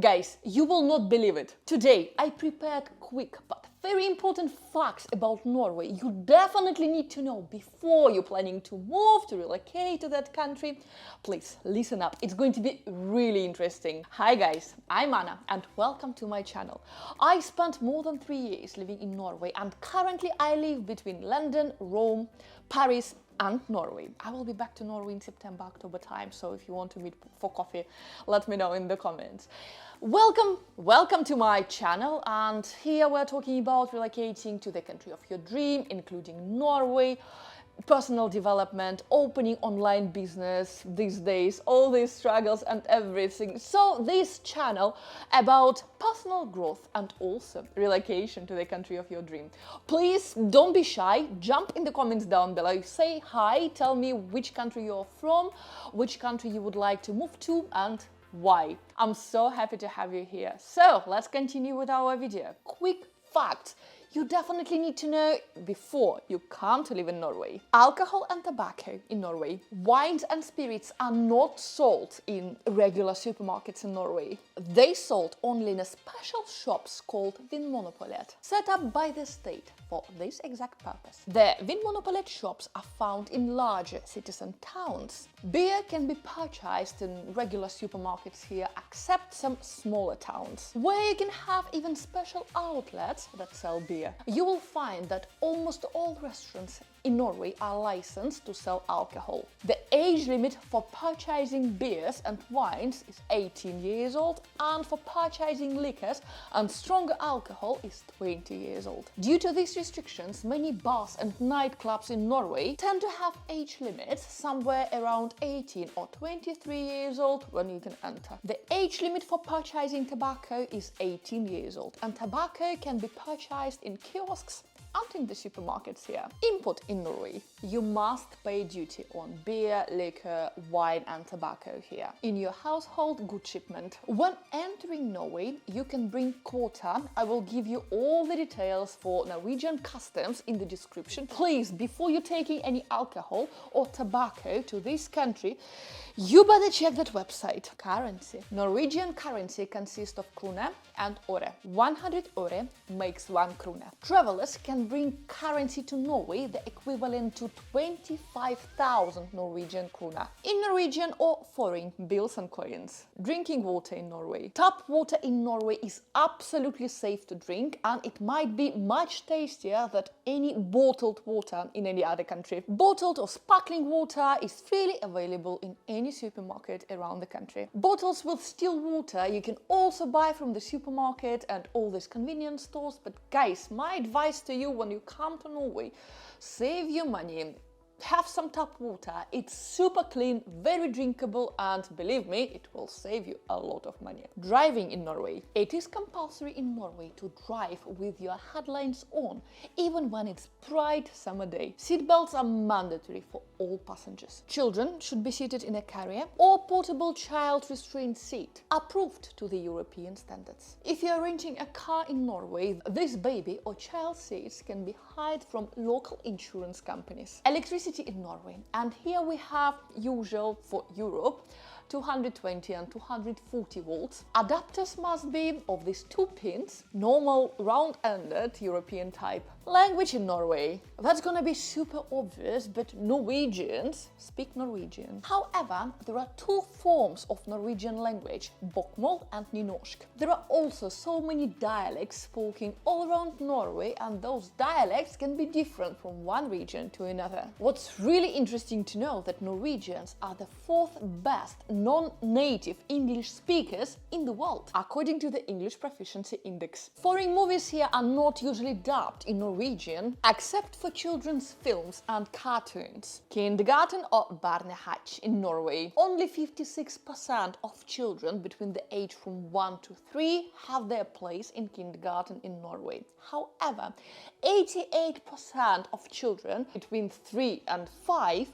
Guys, you will not believe it. Today I prepared quick but very important facts about Norway you definitely need to know before you're planning to move, to relocate to that country. Please listen up, it's going to be really interesting. Hi guys, I'm Anna and welcome to my channel. I spent more than 3 years living in Norway and currently I live between London, Rome, Paris and Norway. I will be back to Norway in September, October time, so if you want to meet for coffee, let me know in the comments. Welcome to my channel, and here we're talking about relocating to the country of your dream, including Norway, personal development, opening online business these days, all these struggles and everything. So this channel about personal growth and also relocation to the country of your dream. Please don't be shy, jump in the comments down below, say hi, tell me which country you're from, which country you would like to move to and why. I'm so happy to have you here. So let's continue with our video. Quick fact you definitely need to know before you come to live in Norway. Alcohol and tobacco in Norway. Wines and spirits are not sold in regular supermarkets in Norway. They sold only in a special shops called Vinmonopolet, set up by the state for this exact purpose. The Vinmonopolet shops are found in larger cities and towns. Beer can be purchased in regular supermarkets here, except some smaller towns, where you can have even special outlets that sell beer. You will find that almost all restaurants in Norway are licensed to sell alcohol. The age limit for purchasing beers and wines is 18 years old, and for purchasing liquors and stronger alcohol is 20 years old. Due to these restrictions, many bars and nightclubs in Norway tend to have age limits somewhere around 18 or 23 years old when you can enter. The age limit for purchasing tobacco is 18 years old, and tobacco can be purchased in kiosks and in the supermarkets here. Import in Norway. You must pay duty on beer, liquor, wine and tobacco here in your household goods shipment. When entering Norway, you can bring quota. I will give you all the details for Norwegian customs in the description. Please, before you're taking any alcohol or tobacco to this country, you better check that website. Currency. Norwegian currency consists of krona and ore. 100 ore makes 1 krona. Travelers can bring currency to Norway, the equivalent to 25,000 Norwegian krona in Norwegian or foreign bills and coins. Drinking water in Norway. Tap water in Norway is absolutely safe to drink, and it might be much tastier than any bottled water in any other country. Bottled or sparkling water is freely available in any supermarket around the country. Bottles with still water you can also buy from the supermarket and all these convenience stores, but guys, my advice to you when you come to Norway, save your money. Have some tap water, it's super clean, very drinkable, and believe me, it will save you a lot of money. Driving in Norway. It is compulsory in Norway to drive with your headlights on, even when it's bright summer day. Seatbelts are mandatory for all passengers. Children should be seated in a carrier or portable child restraint seat, approved to the European standards. If you are renting a car in Norway, this baby or child seats can be hired from local insurance companies. Electricity in Norway, and here we have usual for Europe 220 and 240 volts. Adapters must be of these 2 pins, normal round-ended European type. Language in Norway. That's gonna be super obvious, but Norwegians speak Norwegian. However, there are 2 forms of Norwegian language, bokmål and nynorsk. There are also so many dialects spoken all around Norway, and those dialects can be different from one region to another. What's really interesting to know that Norwegians are the 4th best non-native English speakers in the world, according to the English Proficiency Index. Foreign movies here are not usually dubbed in Norwegian, except for children's films and cartoons. Kindergarten or barnehage in Norway. Only 56% of children between the age from 1 to 3 have their place in kindergarten in Norway. However, 88% of children between 3 and 5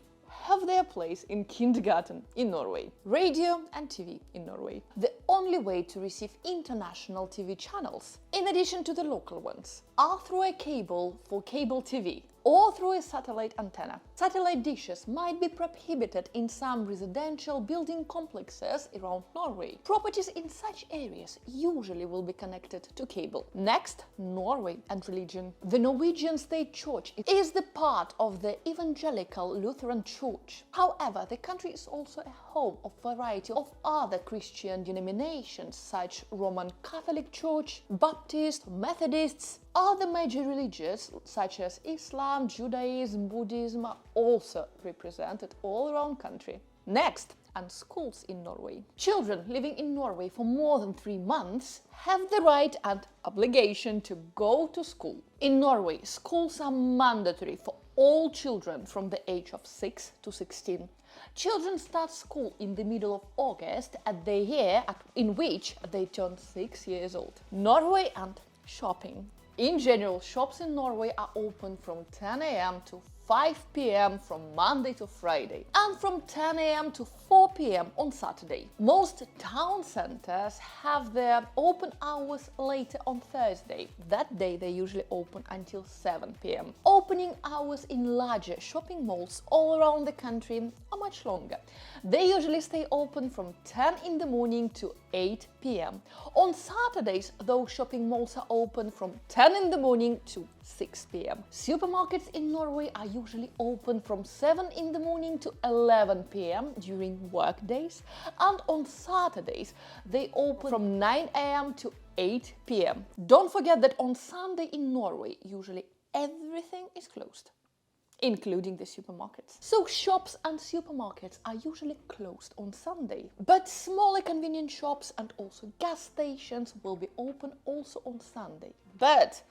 have their place in kindergarten in Norway. Radio and TV in Norway. The only way to receive international TV channels in addition to the local ones, are through a cable for cable TV or through a satellite antenna. Satellite dishes might be prohibited in some residential building complexes around Norway. Properties in such areas usually will be connected to cable. Next, Norway and religion. The Norwegian state church is the part of the evangelical Lutheran church. However, the country is also a home of a variety of other Christian denominations such Roman Catholic Church, Baptist, Methodists. Other major religions such as Islam, Judaism, Buddhism are also represented all around the country. Next, and schools in Norway. Children living in Norway for more than 3 months have the right and obligation to go to school. In Norway, schools are mandatory for all children from the age of 6 to 16. Children start school in the middle of August at the year in which they turn 6 years old. Norway and shopping. In general, shops in Norway are open from 10 a.m. to 5 p.m. from Monday to Friday and from 10 a.m. to 4 p.m. on Saturday. Most town centers have their open hours later on Thursday. That day they usually open until 7 p.m. Opening hours in larger shopping malls all around the country are much longer. They usually stay open from 10 in the morning to 8 p.m. On Saturdays, those shopping malls are open from 10 in the morning to 6 p.m. Supermarkets in Norway are usually open from 7 in the morning to 11 p.m. during work days, and on Saturdays they open from 9 a.m. to 8 p.m. Don't forget that on Sunday in Norway usually everything is closed, including the supermarkets. So shops and supermarkets are usually closed on Sunday, but smaller convenience shops and also gas stations will be open also on Sunday. But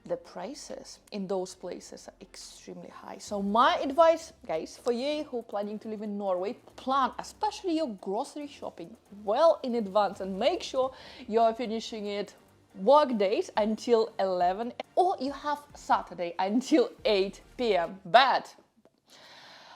the prices in those places are extremely high. So my advice, guys, for you who are planning to live in Norway, plan especially your grocery shopping well in advance and make sure you're finishing it work days until 11 or you have Saturday until 8 p.m. But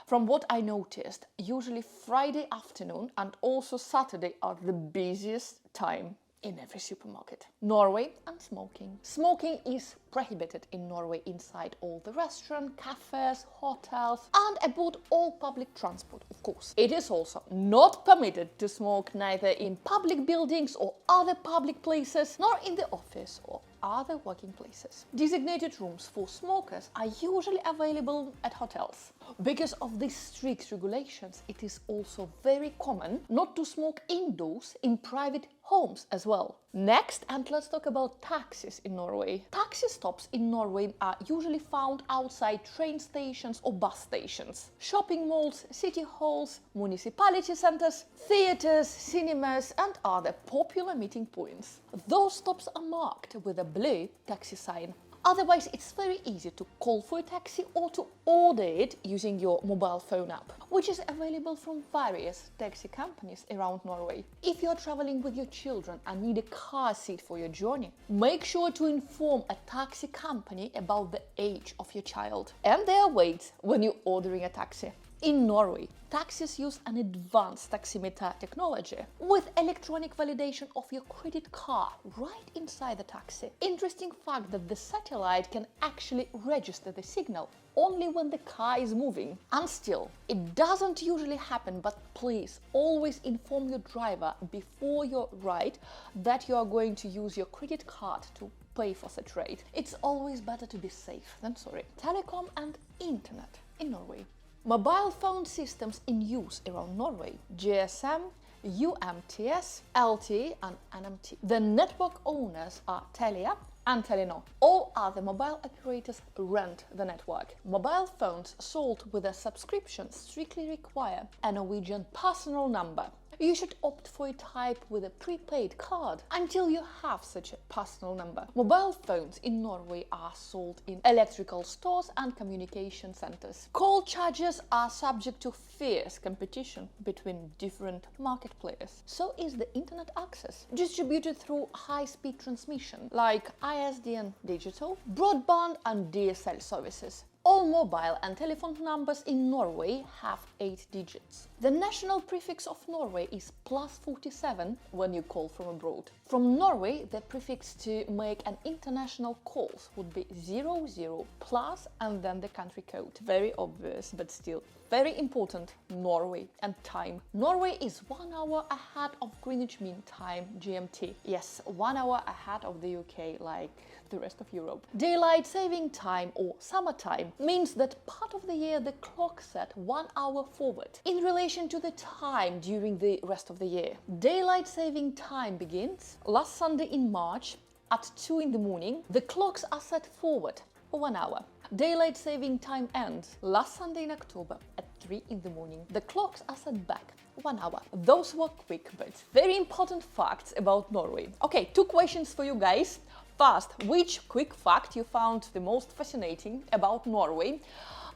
from what I noticed, usually Friday afternoon and also Saturday are the busiest time in every supermarket. Norway and smoking. Smoking is prohibited in Norway inside all the restaurants, cafes, hotels and aboard all public transport, of course. It is also not permitted to smoke neither in public buildings or other public places, nor in the office or other working places. Designated rooms for smokers are usually available at hotels. Because of these strict regulations, it is also very common not to smoke indoors in private homes as well. Next, and let's talk about taxis in Norway. Taxi stops in Norway are usually found outside train stations or bus stations, shopping malls, city halls, municipality centers, theaters, cinemas and other popular meeting points. Those stops are marked with a blue taxi sign. Otherwise, it's very easy to call for a taxi or to order it using your mobile phone app, which is available from various taxi companies around Norway. If you're traveling with your children and need a car seat for your journey, make sure to inform a taxi company about the age of your child and their weight when you're ordering a taxi. In Norway, taxis use an advanced taximeter technology with electronic validation of your credit card right inside the taxi. Interesting fact that the satellite can actually register the signal only when the car is moving. And still, it doesn't usually happen, but please always inform your driver before your ride that you are going to use your credit card to pay for such rate. It's always better to be safe than sorry. Telecom and internet in Norway. Mobile phone systems in use around Norway: GSM, UMTS, LTE and NMT. The network owners are Telia and Telenor. All other mobile operators rent the network. Mobile phones sold with a subscription strictly require a Norwegian personal number. You should opt for a type with a prepaid card until you have such a personal number. Mobile phones in Norway are sold in electrical stores and communication centers. Call charges are subject to fierce competition between different market players. So is the internet access, distributed through high-speed transmission like ISDN digital, broadband and DSL services. All mobile and telephone numbers in Norway have 8 digits. The national prefix of Norway is +47 when you call from abroad. From Norway, the prefix to make an international calls would be 00 plus and then the country code. Very obvious, but still very important. Norway and time. Norway is 1 hour ahead of Greenwich Mean Time, GMT. Yes, 1 hour ahead of the UK, like the rest of Europe. Daylight saving time or summertime means that part of the year the clock set 1 hour forward in relation to the time during the rest of the year. Daylight saving time begins last Sunday in March at 2 in the morning. The clocks are set forward for 1 hour. Daylight saving time ends last Sunday in October at 3 in the morning. The clocks are set back 1 hour. Those were quick but very important facts about Norway. Okay, 2 questions for you guys. First, which quick fact you found the most fascinating about Norway?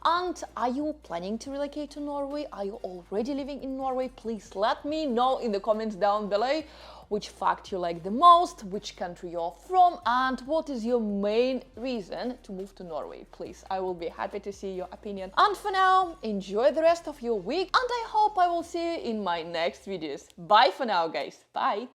And are you planning to relocate to Norway? Are you already living in Norway? Please let me know in the comments down below which fact you like the most, which country you're from, and what is your main reason to move to Norway. Please, I will be happy to see your opinion. And for now, enjoy the rest of your week, and I hope I will see you in my next videos. Bye for now, guys. Bye.